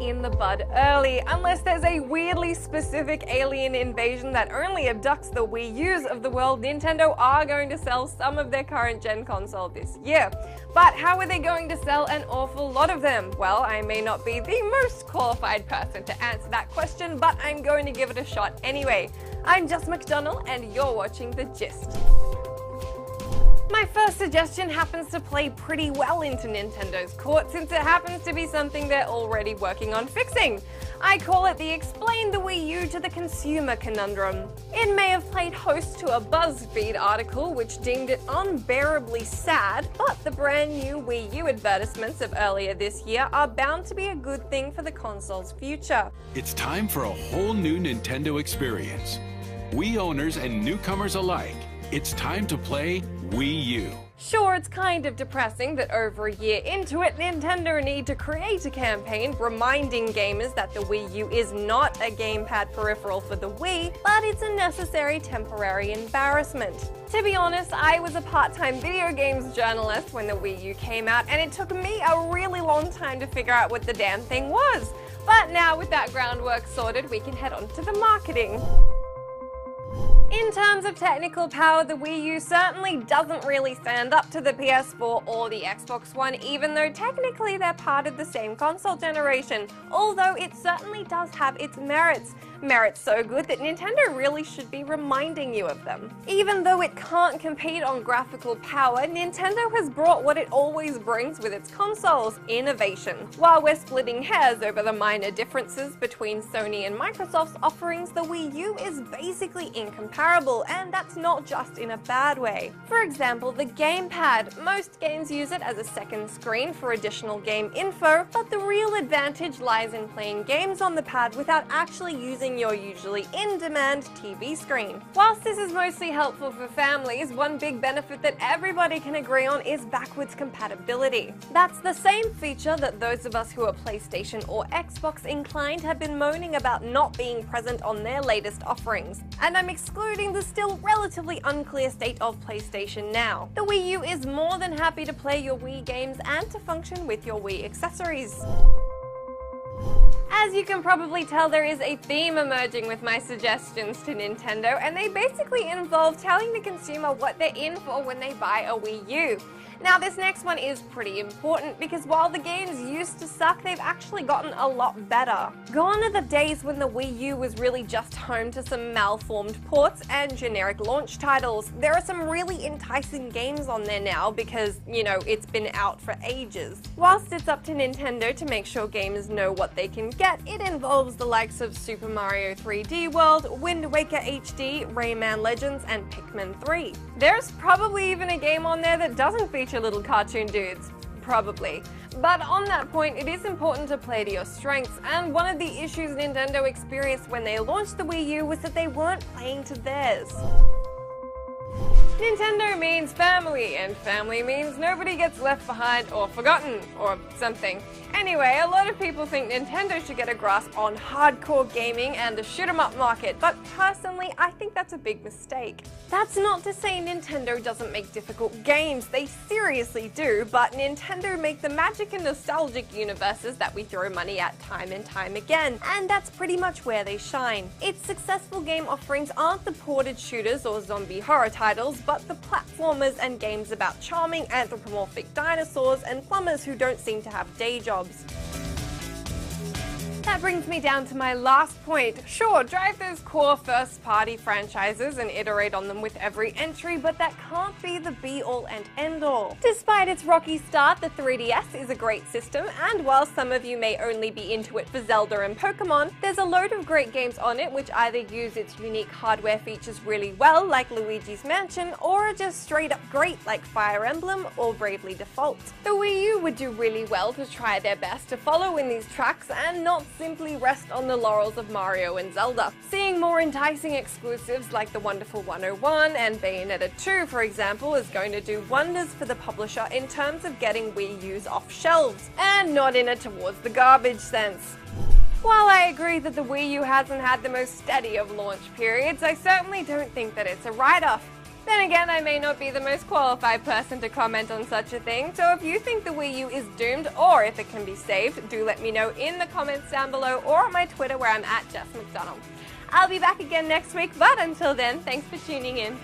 in the bud early. Unless there's a weirdly specific alien invasion that only abducts the Wii U's of the world, Nintendo are going to sell some of their current gen console this year. But how are they going to sell an awful lot of them? Well, I may not be the most qualified person to answer that question, but I'm going to give it a shot anyway. I'm Just McDonald, and you're watching The Gist. My first suggestion happens to play pretty well into Nintendo's court, since it happens to be something they're already working on fixing. I call it the explain the Wii U to the consumer conundrum. It may have played host to a BuzzFeed article which deemed it unbearably sad, but the brand new Wii U advertisements of earlier this year are bound to be a good thing for the console's future. It's time for a whole new Nintendo experience. Wii owners and newcomers alike, it's time to play Wii U. Sure, it's kind of depressing that over a year into it, Nintendo need to create a campaign reminding gamers that the Wii U is not a gamepad peripheral for the Wii, but it's a necessary temporary embarrassment. To be honest, I was a part-time video games journalist when the Wii U came out, and it took me a really long time to figure out what the damn thing was. But now with that groundwork sorted, we can head on to the marketing. In terms of technical power, the Wii U certainly doesn't really stand up to the PS4 or the Xbox One, even though technically they're part of the same console generation, although it certainly does have its merits. Merits so good that Nintendo really should be reminding you of them. Even though it can't compete on graphical power, Nintendo has brought what it always brings with its consoles: innovation. While we're splitting hairs over the minor differences between Sony and Microsoft's offerings, the Wii U is basically incomparable, and that's not just in a bad way. For example, the gamepad. Most games use it as a second screen for additional game info, but the real advantage lies in playing games on the pad without actually using your usually in-demand TV screen. Whilst this is mostly helpful for families, one big benefit that everybody can agree on is backwards compatibility. That's the same feature that those of us who are PlayStation or Xbox inclined have been moaning about not being present on their latest offerings. And I'm excluding the still relatively unclear state of PlayStation Now. The Wii U is more than happy to play your Wii games and to function with your Wii accessories. As you can probably tell, there is a theme emerging with my suggestions to Nintendo, and they basically involve telling the consumer what they're in for when they buy a Wii U. Now, this next one is pretty important because while the games used to suck, they've actually gotten a lot better. Gone are the days when the Wii U was really just home to some malformed ports and generic launch titles. There are some really enticing games on there now because, you know, it's been out for ages. Whilst it's up to Nintendo to make sure gamers know what they can get, it involves the likes of Super Mario 3D World, Wind Waker HD, Rayman Legends, and Pikmin 3. There's probably even a game on there that doesn't feature little cartoon dudes. Probably. But on that point, it is important to play to your strengths, and one of the issues Nintendo experienced when they launched the Wii U was that they weren't playing to theirs. Nintendo means family, and family means nobody gets left behind or forgotten, or something. Anyway, a lot of people think Nintendo should get a grasp on hardcore gaming and the shoot-'em-up market, but personally, I think that's a big mistake. That's not to say Nintendo doesn't make difficult games, they seriously do, but Nintendo make the magic and nostalgic universes that we throw money at time and time again, and that's pretty much where they shine. Its successful game offerings aren't the ported shooters or zombie horror titles, but the platformers and games about charming anthropomorphic dinosaurs and plumbers who don't seem to have day jobs. That brings me down to my last point. Sure, drive those core first-party franchises and iterate on them with every entry, but that can't be the be-all and end-all. Despite its rocky start, the 3DS is a great system, and while some of you may only be into it for Zelda and Pokemon, there's a load of great games on it which either use its unique hardware features really well, like Luigi's Mansion, or are just straight-up great, like Fire Emblem or Bravely Default. The Wii U would do really well to try their best to follow in these tracks and not simply rest on the laurels of Mario and Zelda. Seeing more enticing exclusives like the wonderful 101 and Bayonetta 2, for example, is going to do wonders for the publisher in terms of getting Wii U's off shelves, and not in a towards the garbage sense. While I agree that the Wii U hasn't had the most steady of launch periods, I certainly don't think that it's a write-off. Then again, I may not be the most qualified person to comment on such a thing, so if you think the Wii U is doomed or if it can be saved, do let me know in the comments down below or on my Twitter where I'm at Jess McDonald. I'll be back again next week, but until then, thanks for tuning in.